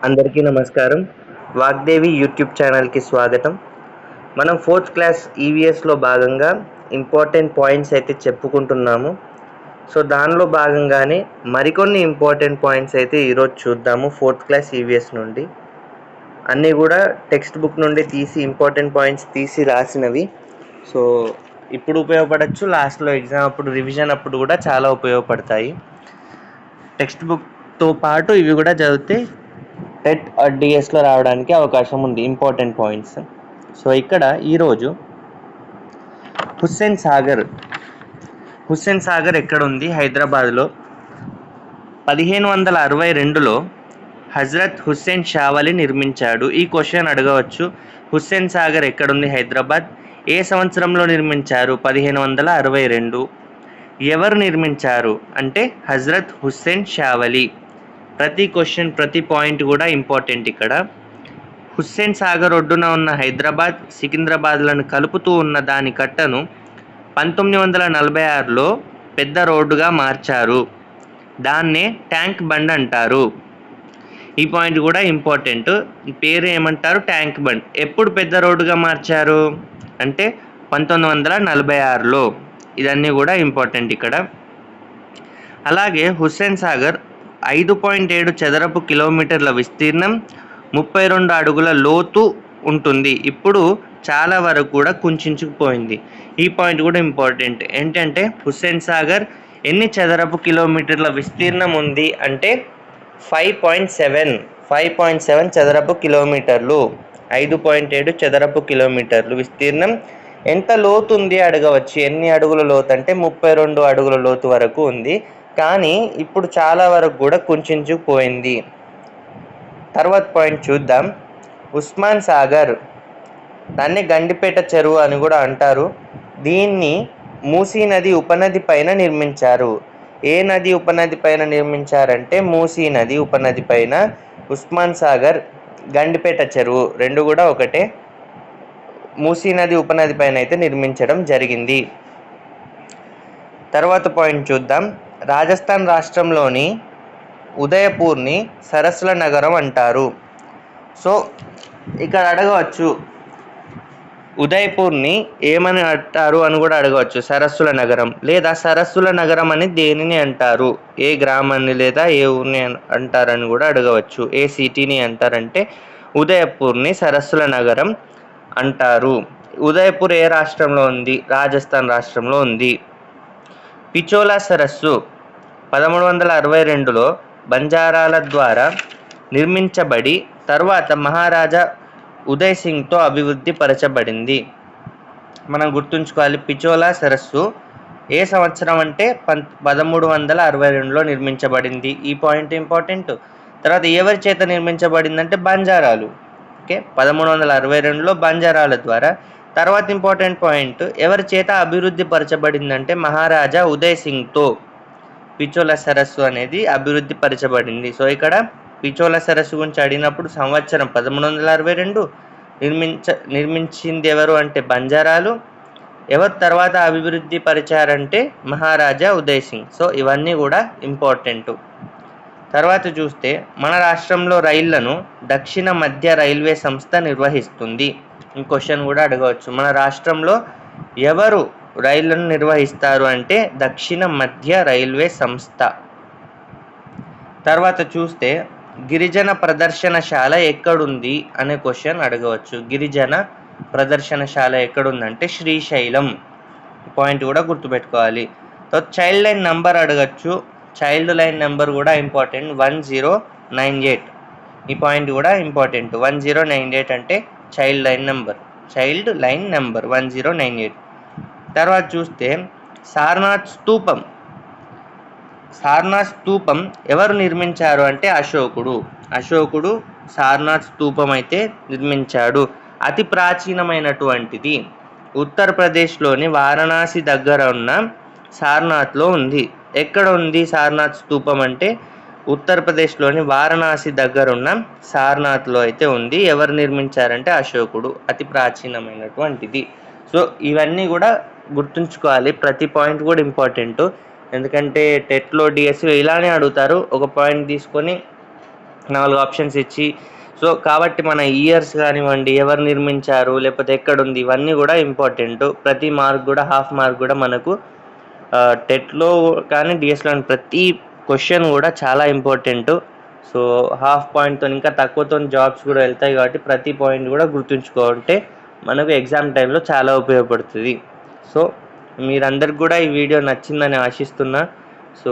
అందరికీ నమస్కారం. వాగ్దేవి యూట్యూబ్ ఛానల్‌కి స్వాగతం. మనం ఫోర్త్ క్లాస్ ఈవీఎస్‌లో భాగంగా ఇంపార్టెంట్ పాయింట్స్ అయితే చెప్పుకుంటున్నాము. సో, దానిలో భాగంగానే మరికొన్ని ఇంపార్టెంట్ పాయింట్స్ అయితే ఈరోజు చూద్దాము ఫోర్త్ క్లాస్ ఈవీఎస్ నుండి. అన్నీ కూడా టెక్స్ట్ బుక్ నుండి తీసి ఇంపార్టెంట్ పాయింట్స్ తీసి రాసినవి. సో, ఇప్పుడు ఉపయోగపడొచ్చు. లాస్ట్‌లో ఎగ్జామ్ అప్పుడు రివిజన్ అప్పుడు కూడా చాలా ఉపయోగపడతాయి. టెక్స్ట్ బుక్‌తో పాటు ఇవి కూడా చదివితే టెట్ ఆర్ డిఎస్లో రావడానికి అవకాశం ఉంది. Important points. సో ఇక్కడ ఈరోజు హుస్సేన్ సాగర్ ఎక్కడ ఉంది? హైదరాబాద్లో. 1562లో హజరత్ హుస్సేన్ షావలి నిర్మించాడు. ఈ క్వశ్చన్ అడగవచ్చు. హుస్సేన్ సాగర్ ఎక్కడుంది? హైదరాబాద్. ఏ సంవత్సరంలో నిర్మించారు? 1562. ఎవరు నిర్మించారు అంటే హజరత్ హుస్సేన్ షావలి. ప్రతి క్వశ్చన్ ప్రతి పాయింట్ కూడా ఇంపార్టెంట్. ఇక్కడ హుస్సేన్ సాగర్ ఒడ్డున ఉన్న హైదరాబాద్ సికింద్రాబాద్లను కలుపుతూ ఉన్న దాని కట్టను 1946లో పెద్ద రోడ్డుగా మార్చారు. దాన్నే ట్యాంక్ బండ్ అంటారు. ఈ పాయింట్ కూడా ఇంపార్టెంట్. పేరు ఏమంటారు? Tank bund. ఎప్పుడు పెద్ద రోడ్డుగా మార్చారు అంటే 1946లో. ఇదన్నీ కూడా ఇంపార్టెంట్ ఇక్కడ. అలాగే హుస్సేన్ సాగర్ 5.7 చదరపు కిలోమీటర్ల విస్తీర్ణం, 32 అడుగుల లోతు ఉంటుంది. ఇప్పుడు చాలా వరకు కూడా కుంచుకుపోయింది. ఈ పాయింట్ కూడా ఇంపార్టెంట్. ఏంటంటే హుస్సేన్ సాగర్ ఎన్ని చదరపు కిలోమీటర్ల విస్తీర్ణం ఉంది అంటే 5.7 చదరపు కిలోమీటర్లు. 5.7 చదరపు కిలోమీటర్లు విస్తీర్ణం. ఎంత లోతు ఉంది అడగవచ్చు. ఎన్ని అడుగుల లోతు అంటే 32 అడుగుల లోతు వరకు ఉంది. కానీ ఇప్పుడు చాలా వరకు కూడా కుంచుకుపోయింది. తర్వాత పాయింట్ చూద్దాం. ఉస్మాన్ సాగర్, దాన్ని గండిపేట చెరువు అని కూడా అంటారు. దీన్ని మూసీ నది ఉపనది పైన నిర్మించారు. ఏ నది ఉపనది పైన నిర్మించారంటే మూసీ నది ఉపనది పైన. ఉస్మాన్ సాగర్, గండిపేట చెరువు రెండు కూడా ఒకటే. మూసీ నది ఉపనది పైన అయితే నిర్మించడం జరిగింది. తర్వాత పాయింట్ చూద్దాం. రాజస్థాన్ రాష్ట్రంలోని ఉదయపూర్ని సరస్సుల నగరం అంటారు. సో ఇక్కడ అడగవచ్చు, ఉదయపూర్ని ఏమని అంటారు అని కూడా అడగవచ్చు. సరస్సుల నగరం లేదా సరస్సుల నగరం అని దేనిని అంటారు? ఏ గ్రామాన్ని లేదా ఏ ఊరిని అంటారని కూడా అడగవచ్చు. ఏ సిటీని అంటారంటే ఉదయపూర్ని సరస్సుల నగరం అంటారు. ఉదయపూర్ ఏ రాష్ట్రంలో ఉంది? రాజస్థాన్ రాష్ట్రంలో ఉంది. పిచోలా సరస్సు 1362లో బంజారాల ద్వారా నిర్మించబడి తర్వాత మహారాజా ఉదయ్ సింగ్తో అభివృద్ధి పరచబడింది. మనం గుర్తుంచుకోవాలి. పిచోలా సరస్సు ఏ సంవత్సరం అంటే 1362లో నిర్మించబడింది. ఈ పాయింట్ ఇంపార్టెంట్. తర్వాత ఎవరి చేత నిర్మించబడిందంటే బంజారాలు. ఓకే, 1362లో బంజారాల ద్వారా. తర్వాత ఇంపార్టెంట్ పాయింట్, ఎవరి చేత అభివృద్ధి పరచబడిందంటే మహారాజా ఉదయ్ సింగ్తో పిచోలా సరస్సు అనేది అభివృద్ధి పరచబడింది. సో ఇక్కడ పిచోలా సరస్సు గురించి అడిగినప్పుడు సంవత్సరం 1362, నిర్మించింది ఎవరు అంటే బంజారాలు, ఎవరు తర్వాత అభివృద్ధి పరిచారంటే మహారాజా ఉదయ్ సింగ్. సో ఇవన్నీ కూడా ఇంపార్టెంట్. తర్వాత చూస్తే మన రాష్ట్రంలో రైళ్లను దక్షిణ మధ్య రైల్వే సంస్థ నిర్వహిస్తుంది. ఈ క్వశ్చన్ కూడా అడగవచ్చు. మన రాష్ట్రంలో ఎవరు రైళ్లను నిర్వహిస్తారు అంటే దక్షిణ మధ్య రైల్వే సంస్థ. తర్వాత చూస్తే గిరిజన ప్రదర్శనశాల ఎక్కడుంది అనే క్వశ్చన్ అడగవచ్చు. గిరిజన ప్రదర్శనశాల ఎక్కడుందంటే శ్రీశైలం. పాయింట్ కూడా గుర్తుపెట్టుకోవాలి. చైల్డ్ లైన్ నెంబర్ అడగచ్చు. చైల్డ్ లైన్ నెంబర్ కూడా ఇంపార్టెంట్, 1098. ఈ పాయింట్ కూడా ఇంపార్టెంట్. 1098 అంటే చైల్డ్ లైన్ నెంబర్. 1098. తర్వాత చూస్తే సారనాథ్ స్తూపం ఎవరు నిర్మించారు అంటే అశోకుడు సారనాథ్ స్తూపం అయితే నిర్మించాడు. అతి ప్రాచీనమైనటువంటిది ఉత్తరప్రదేశ్లోని వారణాసి దగ్గర ఉన్న సారనాథ్లో ఉంది. ఎక్కడ ఉంది సారనాథ్ స్తూపం అంటే ఉత్తరప్రదేశ్లోని వారణాసి దగ్గర ఉన్న సారనాథ్లో అయితే ఉంది. ఎవరు నిర్మించారంటే అశోకుడు. అతి ప్రాచీనమైనటువంటిది. సో ఇవన్నీ కూడా గుర్తుంచుకోవాలి. ప్రతి పాయింట్ కూడా ఇంపార్టెంట్. ఎందుకంటే టెట్లో డిఎస్సి ఇలానే అడుగుతారు. ఒక పాయింట్ తీసుకొని 4 ఆప్షన్స్ ఇచ్చి, సో కాబట్టి మన ఇయర్స్ కానివ్వండి, ఎవరు నిర్మించారు, లేకపోతే ఎక్కడుంది, ఇవన్నీ కూడా ఇంపార్టెంట్. ప్రతి మార్క్ కూడా హాఫ్ మార్క్ కూడా మనకు టెట్లో కానీ డిఎస్లో ప్రతి క్వశ్చన్ కూడా చాలా ఇంపార్టెంట్. సో హాఫ్ పాయింట్తో ఇంకా తక్కువతో జాబ్స్ కూడా వెళ్తాయి కాబట్టి ప్రతి పాయింట్ కూడా గుర్తుంచుకుంటే మనకు ఎగ్జామ్ టైంలో చాలా ఉపయోగపడుతుంది. సో మీరందరికి కూడా ఈ వీడియో నచ్చిందని ఆశిస్తున్నా. సో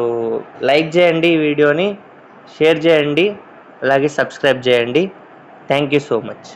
లైక్ చేయండి, ఈ వీడియోని షేర్ చేయండి, అలాగే సబ్స్క్రైబ్ చేయండి. Thank you so much.